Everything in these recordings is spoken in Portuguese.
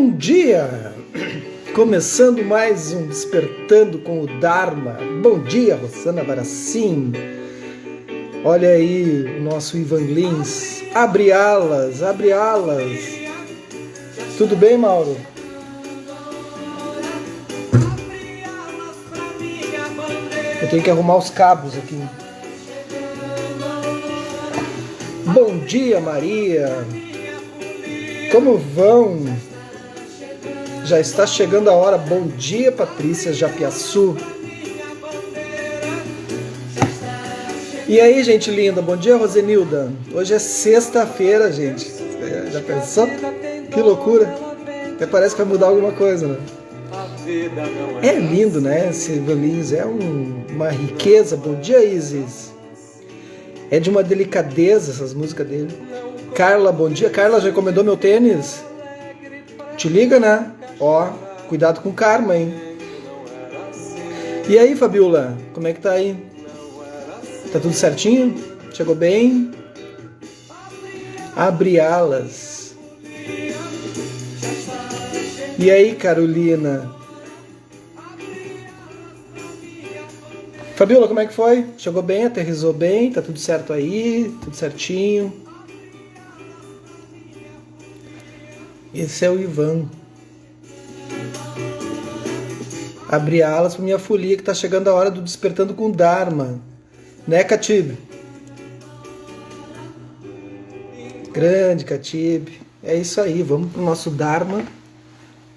Bom dia! Começando mais um Despertando com o Dharma. Bom dia, Rosana Baracim. Olha aí o nosso Ivan Lins. Abre alas, abre alas. Tudo bem, Mauro? Eu tenho que arrumar os cabos aqui. Bom dia, Maria. Como vão? Já está chegando a hora. Bom dia, Patrícia Japiaçu. E aí, gente linda? Bom dia, Rosenilda. Hoje é sexta-feira, gente. Já pensou? Que loucura. Até parece que vai mudar alguma coisa, né? É lindo, né? Esse Lins é uma riqueza. Bom dia, Isis. É de uma delicadeza essas músicas dele. Carla, bom dia. Carla já encomendou meu tênis? Te liga, né? Ó, cuidado com o karma, hein? E aí, Fabiola, como é que tá aí? Tá tudo certinho? Chegou bem? Abre alas. E aí, Carolina? Fabiola, como é que foi? Chegou bem? Aterrissou bem? Tá tudo certo aí? Tudo certinho? Esse é o Ivan. Abre alas para minha folia que tá chegando a hora do Despertando com o Dharma. Né, Katib? Grande, Katib. É isso aí, vamos pro nosso Dharma,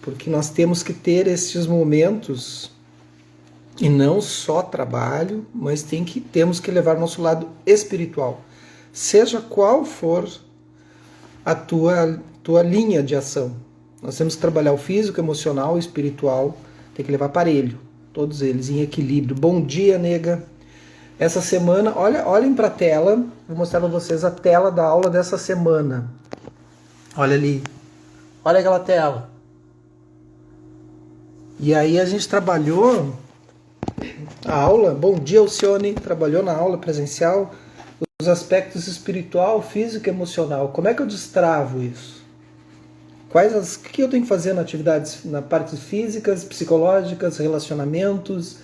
porque nós temos que ter esses momentos e não só trabalho, mas temos que levar nosso lado espiritual. Seja qual for a tua linha de ação. Nós temos que trabalhar o físico, emocional, espiritual, tem que levar aparelho, todos eles em equilíbrio. Bom dia, nega. Essa semana, olhem para a tela, vou mostrar para vocês a tela da aula dessa semana. Olha ali, olha aquela tela. E aí a gente trabalhou a aula, bom dia, Alcione, trabalhou na aula presencial, os aspectos espiritual, físico e emocional. Como é que eu destravo isso? O que eu tenho que fazer na atividades, na parte físicas, psicológicas, relacionamentos,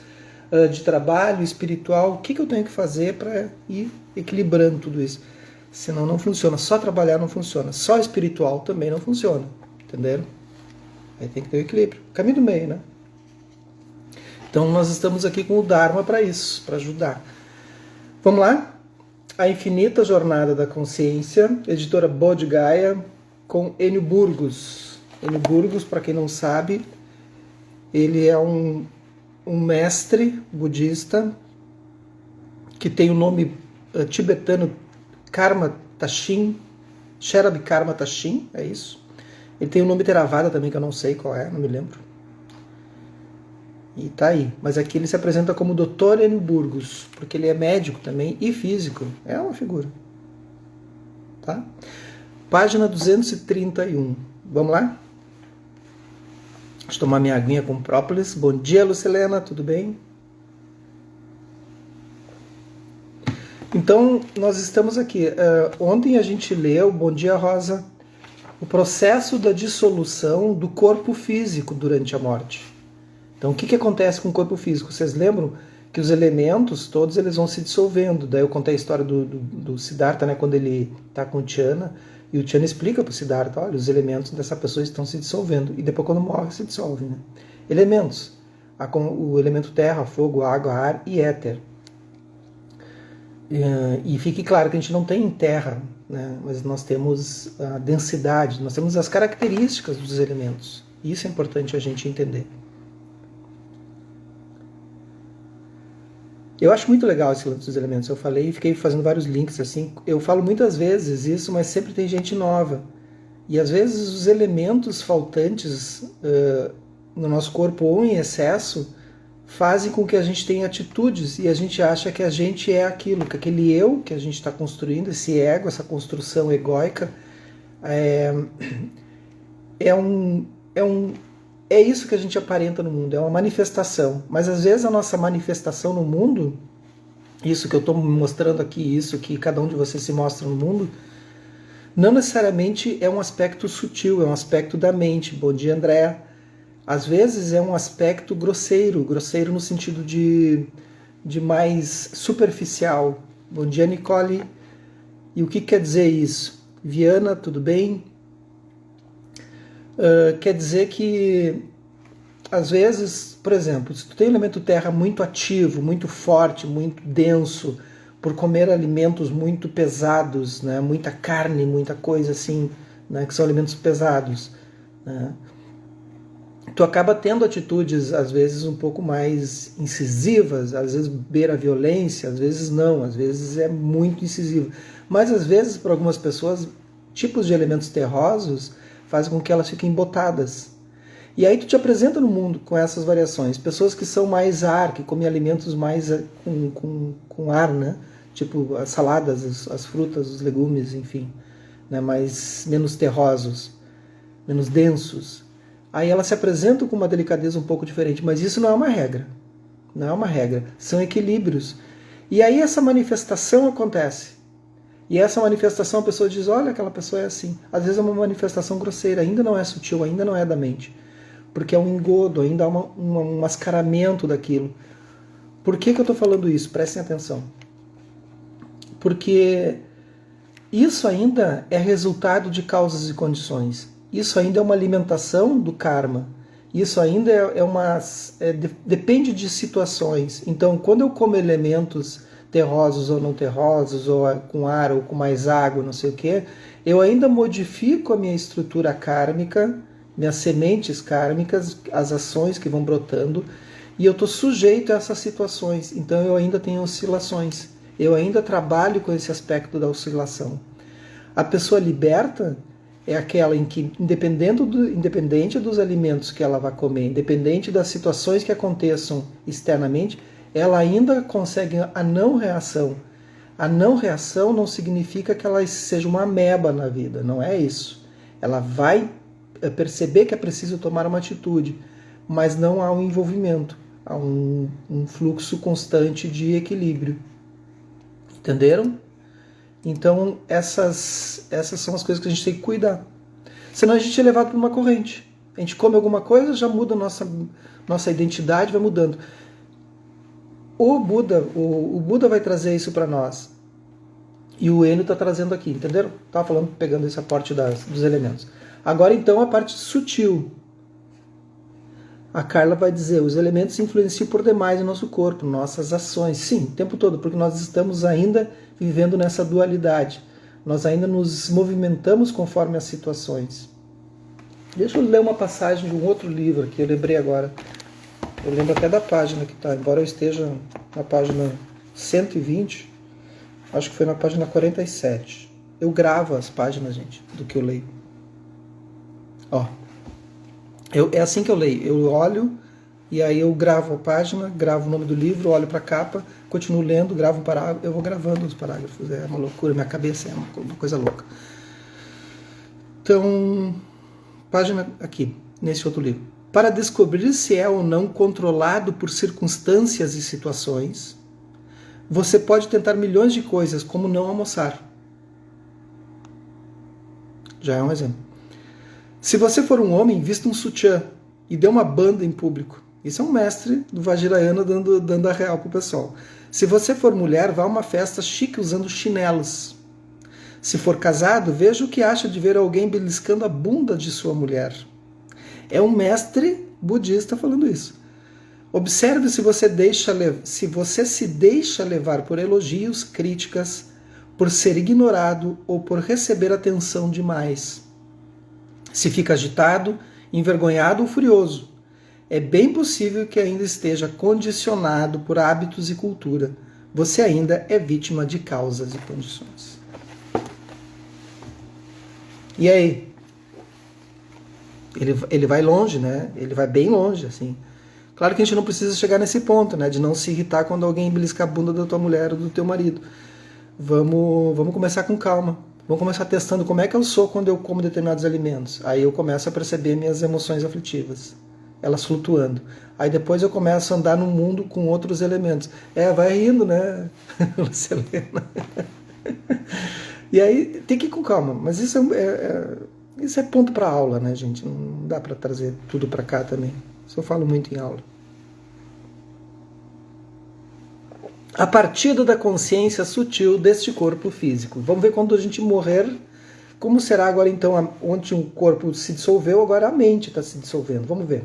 de trabalho, espiritual? O que eu tenho que fazer para ir equilibrando tudo isso? Senão não funciona. Só trabalhar não funciona. Só espiritual também não funciona. Entenderam? Aí tem que ter o equilíbrio. Caminho do meio, né? Então nós estamos aqui com o Dharma para isso, para ajudar. Vamos lá? A Infinita Jornada da Consciência, editora Bodh Gaya, com Enio Burgos. Enio Burgos, para quem não sabe, ele é um mestre budista que tem o nome tibetano Karma Tashin, Sherab Karma Tashin, é isso. Ele tem um nome Theravada também, que eu não sei qual é, não me lembro. E tá aí. Mas aqui ele se apresenta como Dr. Enio Burgos, porque ele é médico também e físico. É uma figura. Tá? Página 231. Vamos lá? Deixa eu tomar minha aguinha com própolis. Bom dia, Lucilena, tudo bem? Então, nós estamos aqui. Ontem a gente leu, bom dia, Rosa, o processo da dissolução do corpo físico durante a morte. Então, o que acontece com o corpo físico? Vocês lembram que os elementos, todos eles vão se dissolvendo. Daí eu contei a história do Siddhartha, né, quando ele está com o Thyana, e o Thyana explica para o Siddhartha, olha, os elementos dessa pessoa estão se dissolvendo. E depois, quando morre, se dissolvem. Né? Elementos. O elemento terra, fogo, água, ar e éter. E fique claro que a gente não tem terra, né? Mas nós temos a densidade, nós temos as características dos elementos. Isso é importante a gente entender. Eu acho muito legal esse lance dos elementos. Eu falei e fiquei fazendo vários links assim. Eu falo muitas vezes isso, mas sempre tem gente nova. E às vezes os elementos faltantes no nosso corpo ou em excesso fazem com que a gente tenha atitudes e a gente acha que a gente é aquilo, que aquele eu que a gente está construindo, esse ego, essa construção egóica, é isso que a gente aparenta no mundo, é uma manifestação. Mas às vezes a nossa manifestação no mundo, isso que eu estou mostrando aqui, isso que cada um de vocês se mostra no mundo, Não necessariamente é um aspecto sutil, é um aspecto da mente. Bom dia, André. Às vezes é um aspecto grosseiro, grosseiro no sentido de mais superficial. Bom dia, Nicole. E o que quer dizer isso? Viana, tudo bem? Quer dizer que, às vezes, por exemplo, se tu tem um elemento terra muito ativo, muito forte, muito denso, por comer alimentos muito pesados, né? Muita carne, muita coisa assim, né? Que são alimentos pesados, né? Tu acaba tendo atitudes, às vezes, um pouco mais incisivas, às vezes beira a violência, às vezes não, às vezes é muito incisivo. Mas, às vezes, para algumas pessoas, tipos de elementos terrosos fazem com que elas fiquem botadas. E aí tu te apresenta no mundo com essas variações. Pessoas que são mais ar, que comem alimentos mais com ar, né? Tipo as saladas, as frutas, os legumes, enfim, né? Menos terrosos, menos densos. Aí elas se apresentam com uma delicadeza um pouco diferente, mas isso não é uma regra. Não é uma regra. São equilíbrios. E aí essa manifestação acontece. E essa manifestação a pessoa diz, olha, aquela pessoa é assim. Às vezes é uma manifestação grosseira, ainda não é sutil, ainda não é da mente. Porque é um engodo, ainda há um mascaramento daquilo. Por que eu estou falando isso? Prestem atenção. Porque isso ainda é resultado de causas e condições. Isso ainda é uma alimentação do karma. Isso ainda depende de situações. Então, quando eu como elementos terrosos ou não terrosos, ou com ar ou com mais água, não sei o quê, eu ainda modifico a minha estrutura kármica, minhas sementes kármicas, as ações que vão brotando, e eu estou sujeito a essas situações. Então eu ainda tenho oscilações. Eu ainda trabalho com esse aspecto da oscilação. A pessoa liberta é aquela em que, independente dos alimentos que ela vai comer, independente das situações que aconteçam externamente, ela ainda consegue a não reação. A não reação não significa que ela seja uma ameba na vida, não é isso. Ela vai perceber que é preciso tomar uma atitude, mas não há um envolvimento, há um fluxo constante de equilíbrio. Entenderam? Então essas são as coisas que a gente tem que cuidar. Senão a gente é levado por uma corrente. A gente come alguma coisa, já muda a nossa identidade, vai mudando. O Buda vai trazer isso para nós. E o Enio está trazendo aqui, entenderam? Estava falando, pegando esse aporte dos elementos. Agora então a parte sutil. A Carla vai dizer, os elementos influenciam por demais o nosso corpo, nossas ações. Sim, o tempo todo, porque nós estamos ainda vivendo nessa dualidade. Nós ainda nos movimentamos conforme as situações. Deixa eu ler uma passagem de um outro livro aqui, eu lembrei agora. Eu lembro até da página que está, embora eu esteja na página 120, acho que foi na página 47. Eu gravo as páginas, gente, do que eu leio. Ó, é assim que eu leio. Eu olho e aí eu gravo a página, gravo o nome do livro, olho para a capa, continuo lendo, gravo um parágrafo, eu vou gravando os parágrafos. É uma loucura, minha cabeça é uma coisa louca. Então, página aqui, nesse outro livro. Para descobrir se é ou não controlado por circunstâncias e situações, você pode tentar milhões de coisas, como não almoçar. Já é um exemplo. Se você for um homem, vista um sutiã e dê uma banda em público. Isso é um mestre do Vajrayana dando a real pro pessoal. Se você for mulher, vá a uma festa chique usando chinelos. Se for casado, veja o que acha de ver alguém beliscando a bunda de sua mulher. É um mestre budista falando isso. Observe se você se deixa levar por elogios, críticas, por ser ignorado ou por receber atenção demais. Se fica agitado, envergonhado ou furioso, é bem possível que ainda esteja condicionado por hábitos e cultura. Você ainda é vítima de causas e condições. E aí? Ele vai longe, né? Ele vai bem longe, assim. Claro que a gente não precisa chegar nesse ponto, né? De não se irritar quando alguém belisca a bunda da tua mulher ou do teu marido. Vamos começar com calma. Vamos começar testando como é que eu sou quando eu como determinados alimentos. Aí eu começo a perceber minhas emoções aflitivas, elas flutuando. Aí depois eu começo a andar no mundo com outros elementos. Vai rindo, né, Lucilena? E aí tem que ir com calma, mas isso é ponto para aula, né, gente? Não dá para trazer tudo para cá também. Isso eu falo muito em aula. A partida da consciência sutil deste corpo físico. Vamos ver quando a gente morrer, como será agora então, onde o corpo se dissolveu, agora a mente está se dissolvendo. Vamos ver.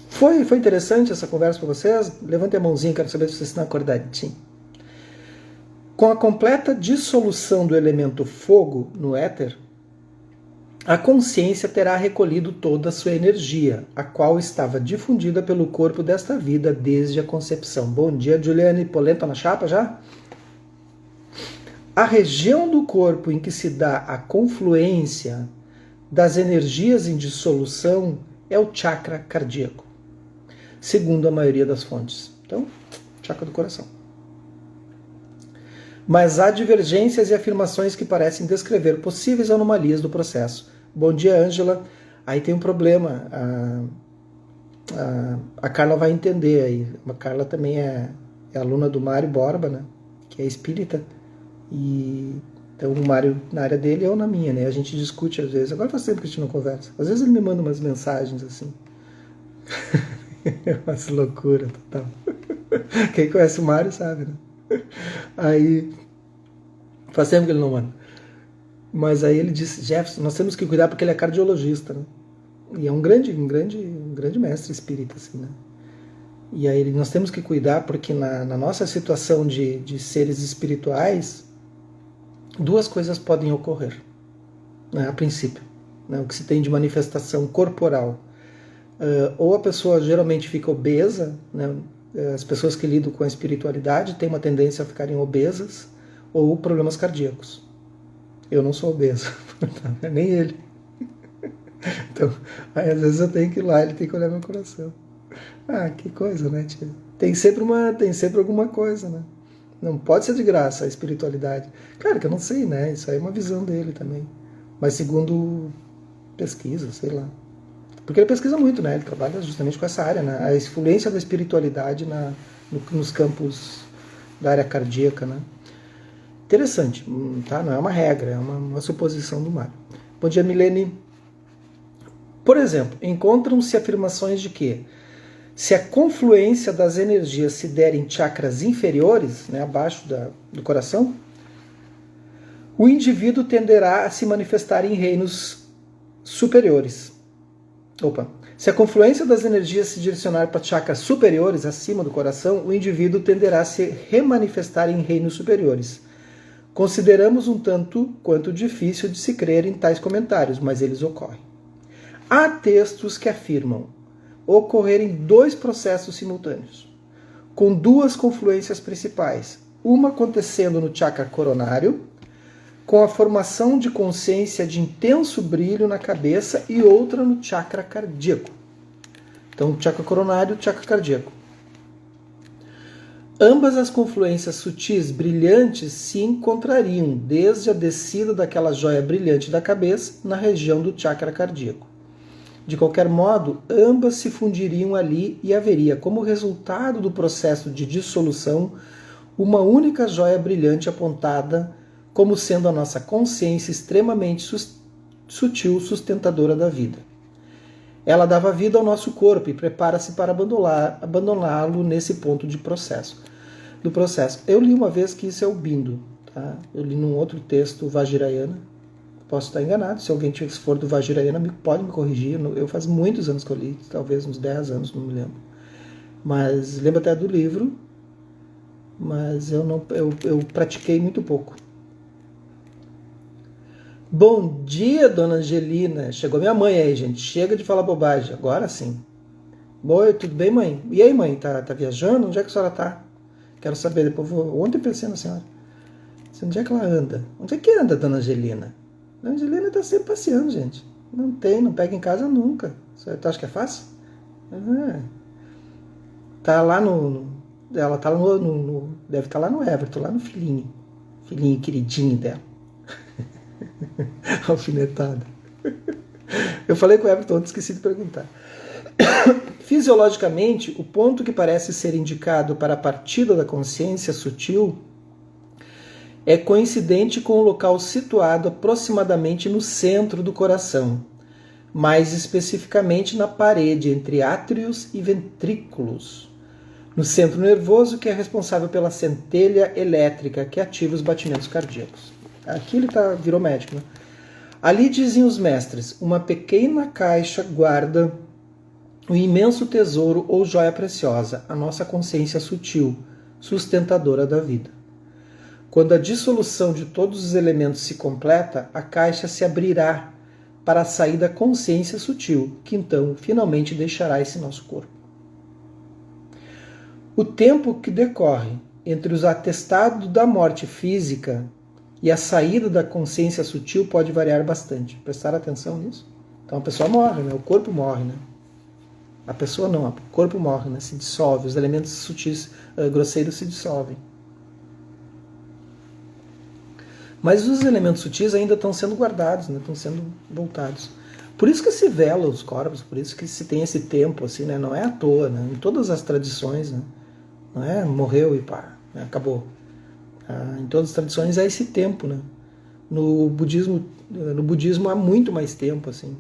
Foi interessante essa conversa para vocês? Levantem a mãozinha, quero saber se vocês estão acordadinhos. Com a completa dissolução do elemento fogo no éter, a consciência terá recolhido toda a sua energia, a qual estava difundida pelo corpo desta vida desde a concepção. Bom dia, Juliane. Polenta na chapa já? A região do corpo em que se dá a confluência das energias em dissolução é o chakra cardíaco, segundo a maioria das fontes. Então, chakra do coração. Mas há divergências e afirmações que parecem descrever possíveis anomalias do processo. Bom dia, Ângela. Aí tem um problema. A Carla vai entender aí. A Carla também é aluna do Mário Borba, né? Que é espírita. E então o Mário na área dele, eu na minha, né? A gente discute às vezes. Agora faz tempo que a gente não conversa. Às vezes ele me manda umas mensagens assim. Umas loucuras total. Quem conhece o Mário sabe, né? Aí faz tempo que ele não manda. Mas aí ele disse, Jefferson, nós temos que cuidar porque ele é cardiologista, né? E é um grande mestre espírita, assim, né? E aí nós temos que cuidar porque na nossa situação de seres espirituais, duas coisas podem ocorrer, né, a princípio. Né, o que se tem de manifestação corporal. Ou a pessoa geralmente fica obesa, né? As pessoas que lidam com a espiritualidade têm uma tendência a ficarem obesas, ou problemas cardíacos. Eu não sou obeso, nem ele. Então, aí às vezes eu tenho que ir lá, ele tem que olhar meu coração. Ah, que coisa, né, tia? Tem sempre alguma coisa, né? Não pode ser de graça a espiritualidade. Claro que eu não sei, né? Isso aí é uma visão dele também. Mas segundo pesquisa, sei lá. Porque ele pesquisa muito, né? Ele trabalha justamente com essa área, né? A influência da espiritualidade nos campos da área cardíaca, né? Interessante, tá? Não é uma regra, é uma suposição do Mário. Bom dia, Milene. Por exemplo, encontram-se afirmações de que se a confluência das energias se der em chakras inferiores, né, abaixo do coração, o indivíduo tenderá a se manifestar em reinos superiores. Se a confluência das energias se direcionar para chakras superiores, acima do coração, o indivíduo tenderá a se remanifestar em reinos superiores. Consideramos um tanto quanto difícil de se crer em tais comentários, mas eles ocorrem. Há textos que afirmam ocorrerem dois processos simultâneos, com duas confluências principais, uma acontecendo no chakra coronário, com a formação de consciência de intenso brilho na cabeça, e outra no chakra cardíaco. Então, chakra coronário e chakra cardíaco. Ambas as confluências sutis brilhantes se encontrariam desde a descida daquela joia brilhante da cabeça na região do chakra cardíaco. De qualquer modo, ambas se fundiriam ali e haveria, como resultado do processo de dissolução, uma única joia brilhante apontada como sendo a nossa consciência extremamente sutil, sustentadora da vida. Ela dava vida ao nosso corpo e prepara-se para abandoná-lo nesse ponto do processo. Eu li uma vez que isso é o Bindo. Tá? Eu li num outro texto, Vajrayana. Posso estar enganado, se alguém que for do Vajrayana pode me corrigir. Eu faz muitos anos que eu li, talvez uns 10 anos, não me lembro. Mas lembro até do livro, mas eu pratiquei muito pouco. Bom dia, dona Angelina. Chegou minha mãe aí, gente. Chega de falar bobagem. Agora sim. Oi, tudo bem, mãe? E aí, mãe? Tá viajando? Onde é que a senhora tá? Quero saber. Depois Ontem pensei na senhora. Onde é que ela anda? Onde é que anda, dona Angelina? Dona Angelina tá sempre passeando, gente. Não pega em casa nunca. Você acha que é fácil? Tá lá ela tá deve estar lá no Everton, lá no filhinho. Filhinho queridinho dela. Alfinetada. Eu falei com o Everton, esqueci de perguntar. Fisiologicamente, o ponto que parece ser indicado para a partida da consciência sutil é coincidente com o local situado aproximadamente no centro do coração, mais especificamente na parede entre átrios e ventrículos, no centro nervoso que é responsável pela centelha elétrica que ativa os batimentos cardíacos. Aqui ele virou médico, né? Ali, dizem os mestres, uma pequena caixa guarda o imenso tesouro ou joia preciosa, a nossa consciência sutil, sustentadora da vida. Quando a dissolução de todos os elementos se completa, a caixa se abrirá para a saída da consciência sutil, que então finalmente deixará esse nosso corpo. O tempo que decorre entre os atestados da morte física e a saída da consciência sutil pode variar bastante. Prestar atenção nisso? Então a pessoa morre, né? O corpo morre, né? A pessoa não, o corpo morre, né? Se dissolve, os elementos sutis, grosseiros se dissolvem. Mas os elementos sutis ainda estão sendo guardados, né? Estão sendo voltados. Por isso que se vela os corpos, por isso que se tem esse tempo, assim, né? Não é à toa, né? Em todas as tradições, né? Não é morreu e pá, né? Acabou. Em todas as tradições há esse tempo, né? No budismo há muito mais tempo, assim.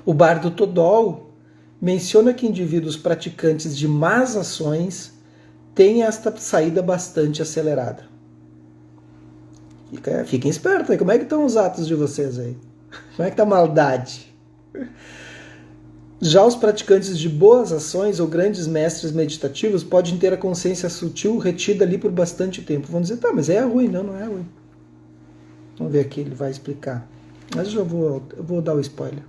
O Bardo Todol menciona que indivíduos praticantes de más ações têm esta saída bastante acelerada. Fiquem espertos aí, como é que estão os atos de vocês aí? Como é que está a maldade? Já os praticantes de boas ações ou grandes mestres meditativos podem ter a consciência sutil retida ali por bastante tempo. Vão dizer, tá, mas é ruim. Não, não é ruim. Vamos ver aqui, ele vai explicar. Mas eu vou dar o spoiler.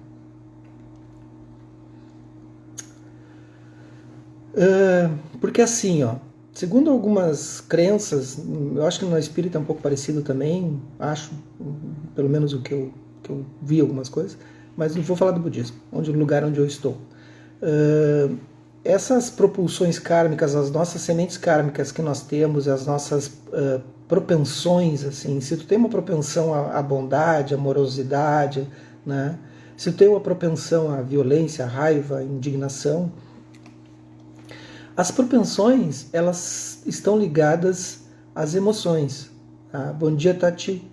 Porque assim, ó, segundo algumas crenças, eu acho que no espírito é um pouco parecido também, acho, pelo menos o que eu vi algumas coisas, mas não vou falar do budismo, o lugar onde eu estou. Essas propulsões kármicas, as nossas sementes kármicas que nós temos, as nossas propensões, assim, se tu tem uma propensão à bondade, à amorosidade, né? Se tu tem uma propensão à violência, à raiva, à indignação, as propensões, elas estão ligadas às emoções. Tá? Bom dia, Tati.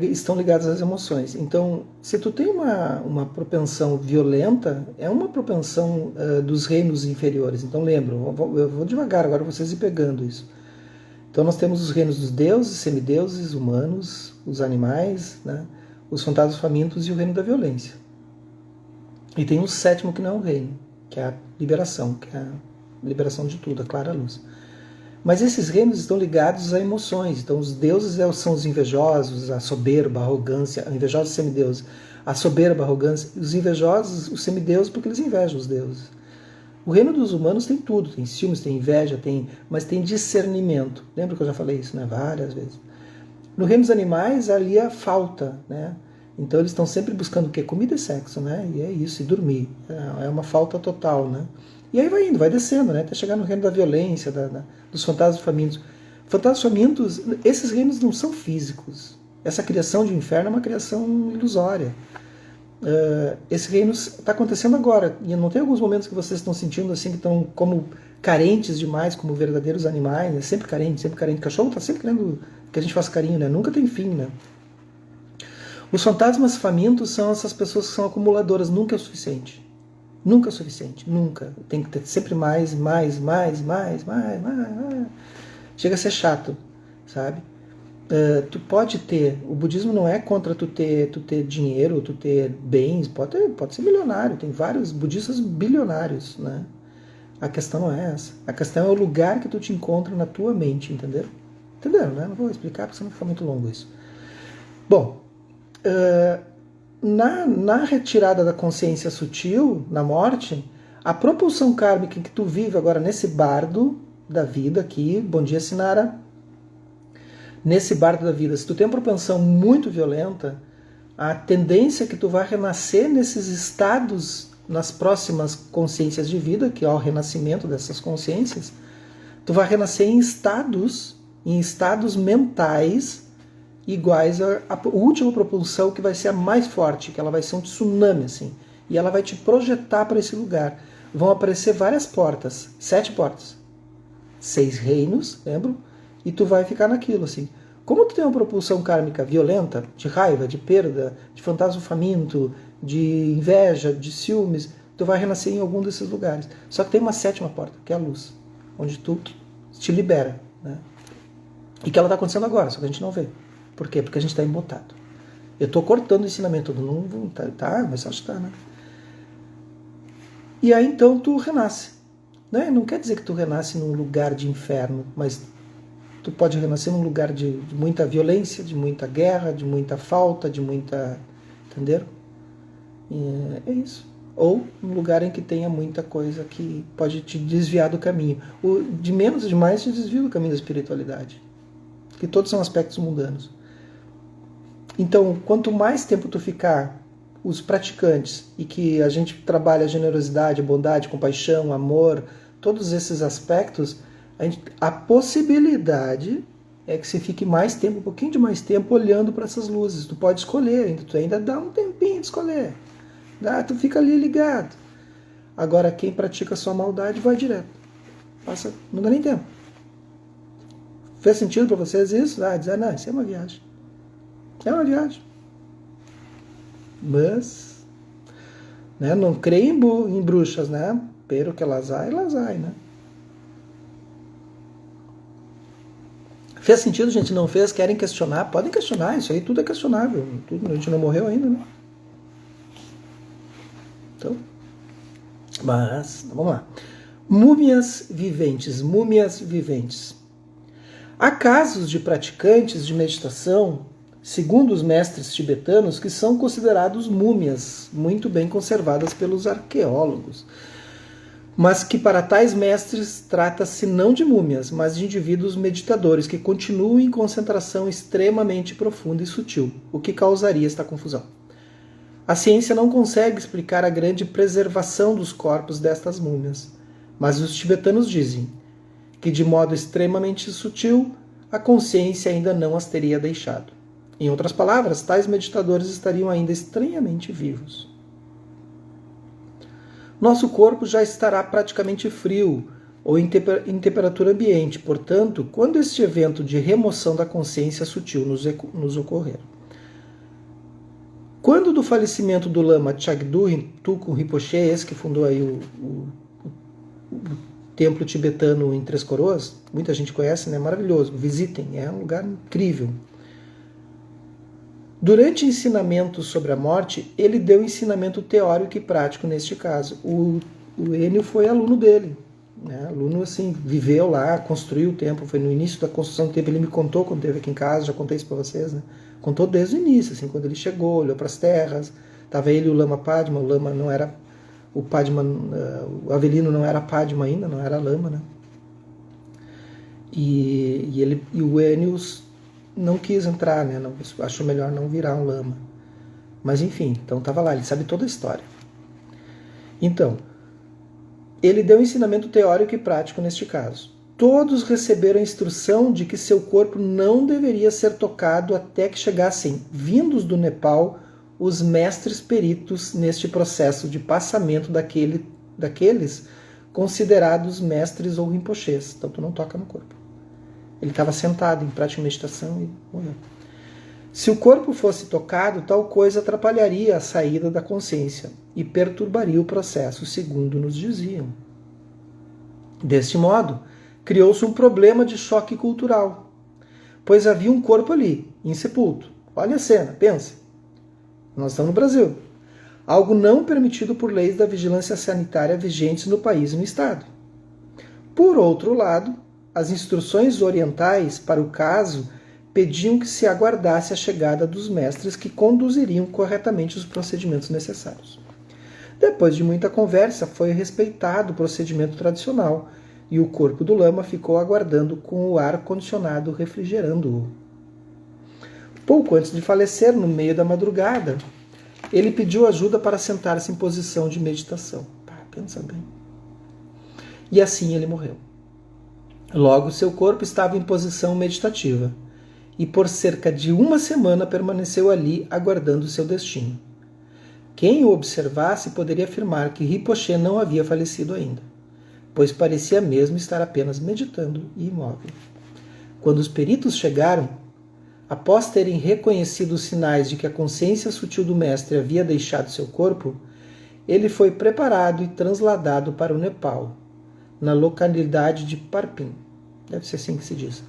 Estão ligadas às emoções. Então, se tu tem uma propensão violenta, é uma propensão dos reinos inferiores. Então, lembra, eu vou devagar agora, vocês ir pegando isso. Então, nós temos os reinos dos deuses, semideuses, humanos, os animais, né? Os fantasmas famintos e o reino da violência. E tem um sétimo que não é um reino, que é a liberação, que é a liberação de tudo, a clara luz. Mas esses reinos estão ligados a emoções. Então os deuses são os invejosos, a soberba, a arrogância, invejosos semideuses, a soberba, a arrogância, os invejosos, os semideuses, porque eles invejam os deuses. O reino dos humanos tem tudo, tem ciúmes, tem inveja, mas tem discernimento. Lembra que eu já falei isso, né? Várias vezes. No reino dos animais, ali a falta, né? Então eles estão sempre buscando o quê? Comida e sexo, né? E é isso, e dormir. É uma falta total, né? E aí vai indo, vai descendo, né? Até chegar no reino da violência, dos fantasmas famintos. Fantasmas famintos, esses reinos não são físicos. Essa criação de inferno é uma criação ilusória. Esse reino está acontecendo agora. E não tem alguns momentos que vocês estão sentindo assim, que estão como carentes demais, como verdadeiros animais, né? Sempre carente, sempre carente. O cachorro está sempre querendo que a gente faça carinho, né? Nunca tem fim, né? Os fantasmas famintos são essas pessoas que são acumuladoras, nunca é o suficiente. Nunca é o suficiente, nunca. Tem que ter sempre mais. Chega a ser chato, sabe? Tu pode ter, o budismo não é contra tu ter dinheiro, tu ter bens, pode ser milionário, tem vários budistas bilionários, né? A questão não é essa. A questão é o lugar que tu te encontra na tua mente, entenderam? Entenderam, né? Não vou explicar porque senão fica muito longo isso. Bom, na retirada da consciência sutil, na morte, a propulsão kármica que tu vive agora nesse bardo da vida aqui, bom dia, Sinara, nesse bardo da vida, se tu tem uma propensão muito violenta, a tendência é que tu vai renascer nesses estados nas próximas consciências de vida, que é o renascimento dessas consciências, tu vai renascer em estados mentais iguais à última propulsão, que vai ser a mais forte, que ela vai ser um tsunami, assim, e ela vai te projetar para esse lugar. Vão aparecer várias portas, 7 portas, 6 reinos, lembram? E tu vai ficar naquilo, assim. Como tu tem uma propulsão kármica violenta, de raiva, de perda, de fantasma faminto, de inveja, de ciúmes, tu vai renascer em algum desses lugares. Só que tem uma sétima porta, que é a luz, onde tu te libera, né? E que ela está acontecendo agora, só que a gente não vê. Por quê? Porque a gente está embotado. Eu estou cortando o ensinamento do mundo, tá, mas acho que tá, né? E aí então tu renasce. Né? Não quer dizer que tu renasce num lugar de inferno, mas tu pode renascer num lugar de muita violência, de muita guerra, de muita falta, de muita... Entenderam? É isso. Ou um lugar em que tenha muita coisa que pode te desviar do caminho. O de menos e de mais te desvia do caminho da espiritualidade. Que todos são aspectos mundanos. Então, quanto mais tempo tu ficar, os praticantes, e que a gente trabalha a generosidade, a bondade, a compaixão, amor, todos esses aspectos, a possibilidade é que você fique mais tempo, um pouquinho de mais tempo, olhando para essas luzes. Tu pode escolher, tu ainda dá um tempinho de escolher. Tu fica ali ligado. Agora, quem pratica sua maldade vai direto. Passa, não dá nem tempo. Fez sentido para vocês isso? Dizer, não, isso é uma viagem. É uma viagem. Mas, né, não creio em bruxas, né? Pero que elas ai, né? Fez sentido, gente? Não fez? Querem questionar? Podem questionar, isso aí tudo é questionável. Tudo, a gente não morreu ainda, né? Então, mas, vamos lá. Múmias viventes, múmias viventes. Há casos de praticantes de meditação, segundo os mestres tibetanos, que são considerados múmias, muito bem conservadas pelos arqueólogos. Mas que para tais mestres trata-se não de múmias, mas de indivíduos meditadores que continuam em concentração extremamente profunda e sutil, o que causaria esta confusão. A ciência não consegue explicar a grande preservação dos corpos destas múmias, mas os tibetanos dizem que de modo extremamente sutil a consciência ainda não as teria deixado. Em outras palavras, tais meditadores estariam ainda estranhamente vivos. Nosso corpo já estará praticamente frio ou em temperatura ambiente, portanto, quando este evento de remoção da consciência sutil nos ocorrer. Quando do falecimento do Lama Chagdu Tulku Rinpoche, esse que fundou aí o templo tibetano em Três Coroas, muita gente conhece, né? Maravilhoso, visitem, é um lugar incrível. Durante ensinamentos sobre a morte, ele deu ensinamento teórico e prático neste caso. O Enio foi aluno dele, né? Aluno assim, viveu lá, construiu o templo, foi no início da construção do templo, ele me contou quando esteve aqui em casa, já contei isso para vocês, né? Contou desde o início, assim, quando ele chegou, olhou para as terras, estava ele e o Lama Padma, o Lama não era, o Padma, o Avelino não era Padma ainda, não era Lama, né? E o Enio não quis entrar, né? Achou melhor não virar um lama. Mas enfim, então estava lá, ele sabe toda a história. Então, ele deu ensinamento teórico e prático neste caso. Todos receberam a instrução de que seu corpo não deveria ser tocado até que chegassem, vindos do Nepal, os mestres peritos neste processo de passamento daqueles considerados mestres ou rinpochês. Então tu não toca no corpo. Ele estava sentado em prática de meditação e morreu. Se o corpo fosse tocado, tal coisa atrapalharia a saída da consciência e perturbaria o processo, segundo nos diziam. Deste modo, criou-se um problema de choque cultural, pois havia um corpo ali, insepulto. Olha a cena, pensa. Nós estamos no Brasil. Algo não permitido por leis da vigilância sanitária vigentes no país e no Estado. Por outro lado, as instruções orientais para o caso pediam que se aguardasse a chegada dos mestres que conduziriam corretamente os procedimentos necessários. Depois de muita conversa, foi respeitado o procedimento tradicional e o corpo do lama ficou aguardando com o ar condicionado refrigerando-o. Pouco antes de falecer, no meio da madrugada, ele pediu ajuda para sentar-se em posição de meditação. Pensa bem. E assim ele morreu. Logo, seu corpo estava em posição meditativa, e por cerca de 1 semana permaneceu ali aguardando seu destino. Quem o observasse poderia afirmar que Rinpoche não havia falecido ainda, pois parecia mesmo estar apenas meditando e imóvel. Quando os peritos chegaram, após terem reconhecido os sinais de que a consciência sutil do mestre havia deixado seu corpo, ele foi preparado e transladado para o Nepal, na localidade de Parpin, deve ser assim que se diz,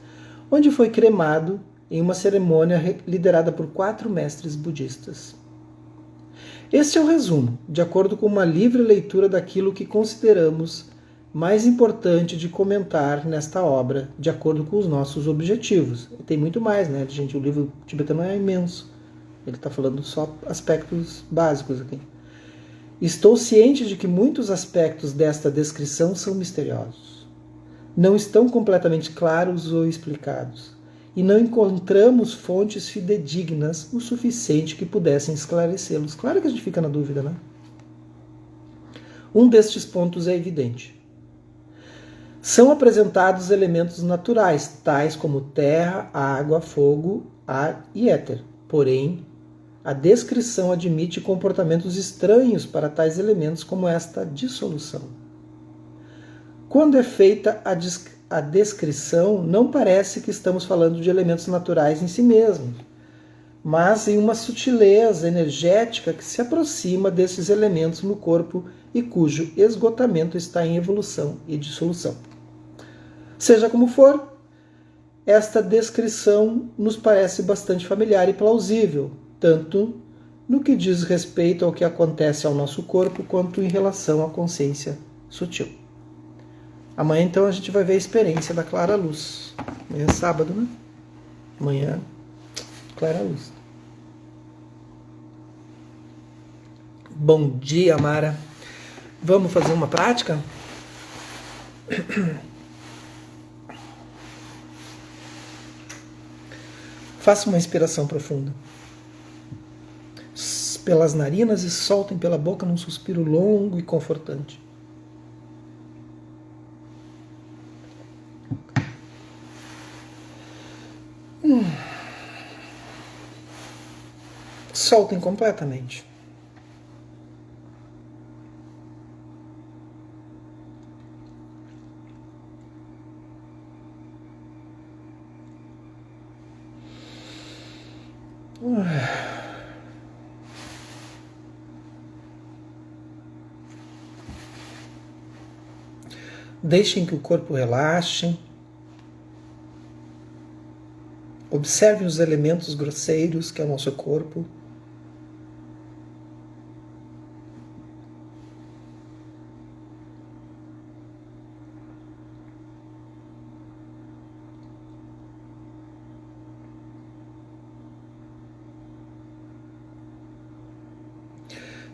onde foi cremado em uma cerimônia liderada por 4 mestres budistas. Este é o resumo, de acordo com uma livre leitura daquilo que consideramos mais importante de comentar nesta obra, de acordo com os nossos objetivos. Tem muito mais, né, gente? O livro tibetano é imenso. Ele está falando só aspectos básicos aqui. Estou ciente de que muitos aspectos desta descrição são misteriosos. Não estão completamente claros ou explicados. E não encontramos fontes fidedignas o suficiente que pudessem esclarecê-los. Claro que a gente fica na dúvida, né? Um destes pontos é evidente. São apresentados elementos naturais, tais como terra, água, fogo, ar e éter. Porém, a descrição admite comportamentos estranhos para tais elementos, como esta dissolução. Quando é feita a descrição, não parece que estamos falando de elementos naturais em si mesmos, mas em uma sutileza energética que se aproxima desses elementos no corpo e cujo esgotamento está em evolução e dissolução. Seja como for, esta descrição nos parece bastante familiar e plausível, tanto no que diz respeito ao que acontece ao nosso corpo, quanto em relação à consciência sutil. Amanhã, então, a gente vai ver a experiência da Clara Luz. Amanhã é sábado, né? Amanhã, Clara Luz. Bom dia, Mara. Vamos fazer uma prática? Faça uma inspiração profunda pelas narinas e soltem pela boca num suspiro longo e confortante. Soltem completamente. Deixem que o corpo relaxe. Observem os elementos grosseiros que é o nosso corpo.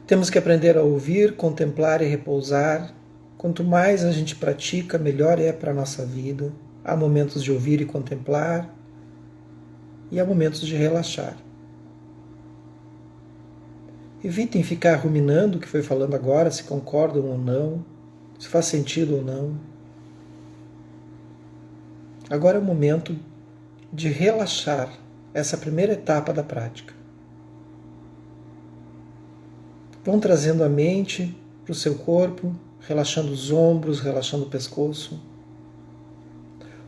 Temos que aprender a ouvir, contemplar e repousar. Quanto mais a gente pratica, melhor é para a nossa vida. Há momentos de ouvir e contemplar, e há momentos de relaxar. Evitem ficar ruminando o que foi falando agora, se concordam ou não, se faz sentido ou não. Agora é o momento de relaxar, essa primeira etapa da prática. Vão trazendo a mente para o seu corpo, relaxando os ombros, relaxando o pescoço.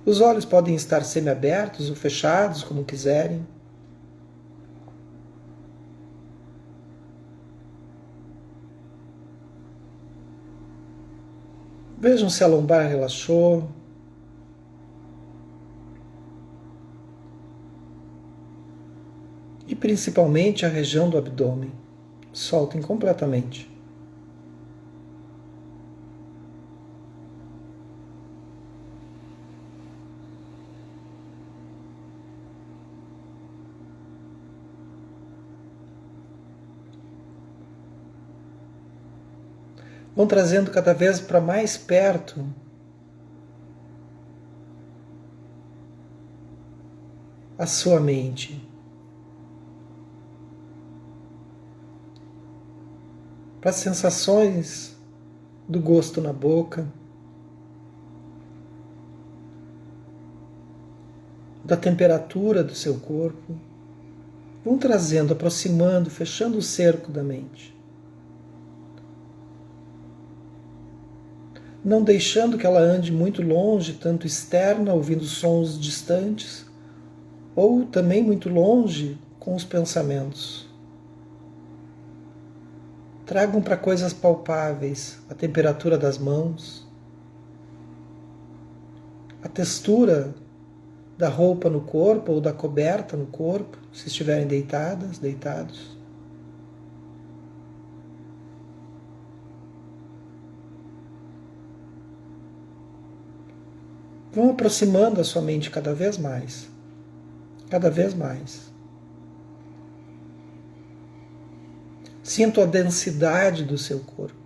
Os olhos podem estar semiabertos ou fechados, como quiserem. Vejam se a lombar relaxou. E principalmente a região do abdômen. Soltem completamente. Vão trazendo cada vez para mais perto a sua mente. Para as sensações do gosto na boca, da temperatura do seu corpo. Vão trazendo, aproximando, fechando o cerco da mente. não deixando que ela ande muito longe, tanto externa, ouvindo sons distantes, ou também muito longe com os pensamentos. Tragam para coisas palpáveis a temperatura das mãos, a textura da roupa no corpo ou da coberta no corpo, se estiverem deitadas, deitados. Vão aproximando a sua mente cada vez mais. Cada vez mais. Sinto a densidade do seu corpo.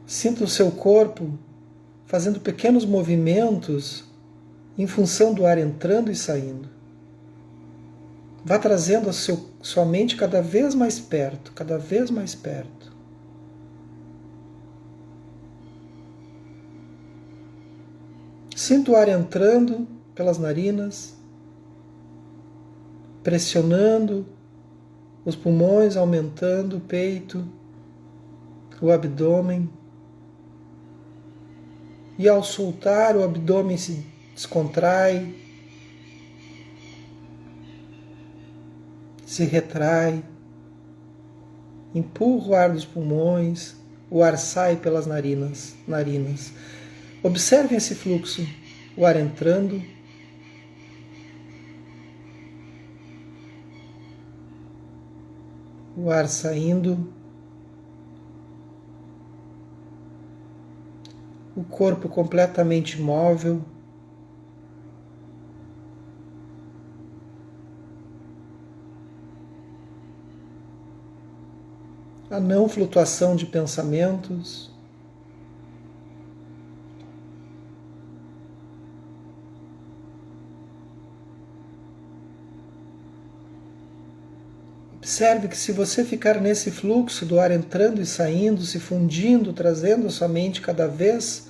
Sinta o seu corpo fazendo pequenos movimentos em função do ar entrando e saindo. Vá trazendo a sua mente cada vez mais perto, cada vez mais perto. Sinta o ar entrando pelas narinas, pressionando os pulmões, aumentando o peito, o abdômen. E ao soltar, o abdômen se descontrai, se retrai, empurra o ar dos pulmões, o ar sai pelas narinas. Observem esse fluxo, o ar entrando, o ar saindo, o corpo completamente imóvel, a não flutuação de pensamentos, observe que se você ficar nesse fluxo do ar entrando e saindo, se fundindo, trazendo a sua mente cada vez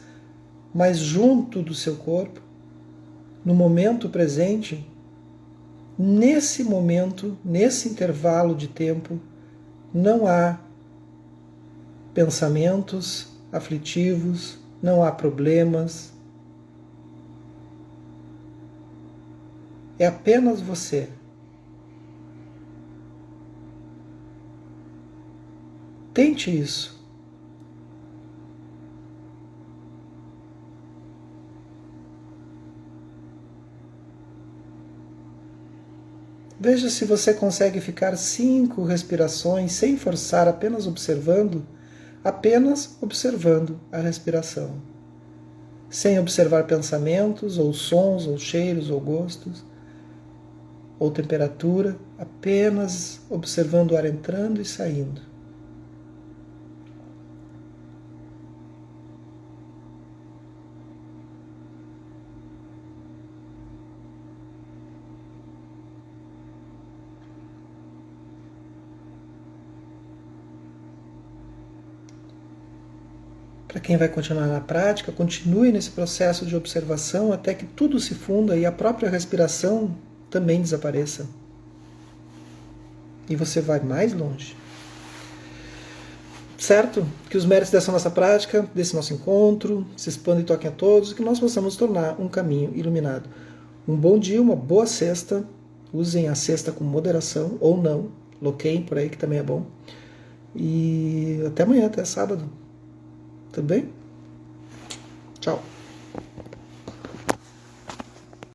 mais junto do seu corpo, no momento presente, nesse momento, nesse intervalo de tempo, não há pensamentos aflitivos, não há problemas. É apenas você. Tente isso. Veja se você consegue ficar 5 respirações sem forçar, apenas observando a respiração. Sem observar pensamentos, ou sons, ou cheiros, ou gostos, ou temperatura, apenas observando o ar entrando e saindo. Para quem vai continuar na prática, continue nesse processo de observação até que tudo se funda e a própria respiração também desapareça. E você vai mais longe. Certo? Que os méritos dessa nossa prática, desse nosso encontro, se expandam e toquem a todos, e que nós possamos tornar um caminho iluminado. Um bom dia, uma boa sexta. Usem a sexta com moderação, ou não. Bloqueiem por aí, que também é bom. E até amanhã, até sábado. Tudo bem? Tchau.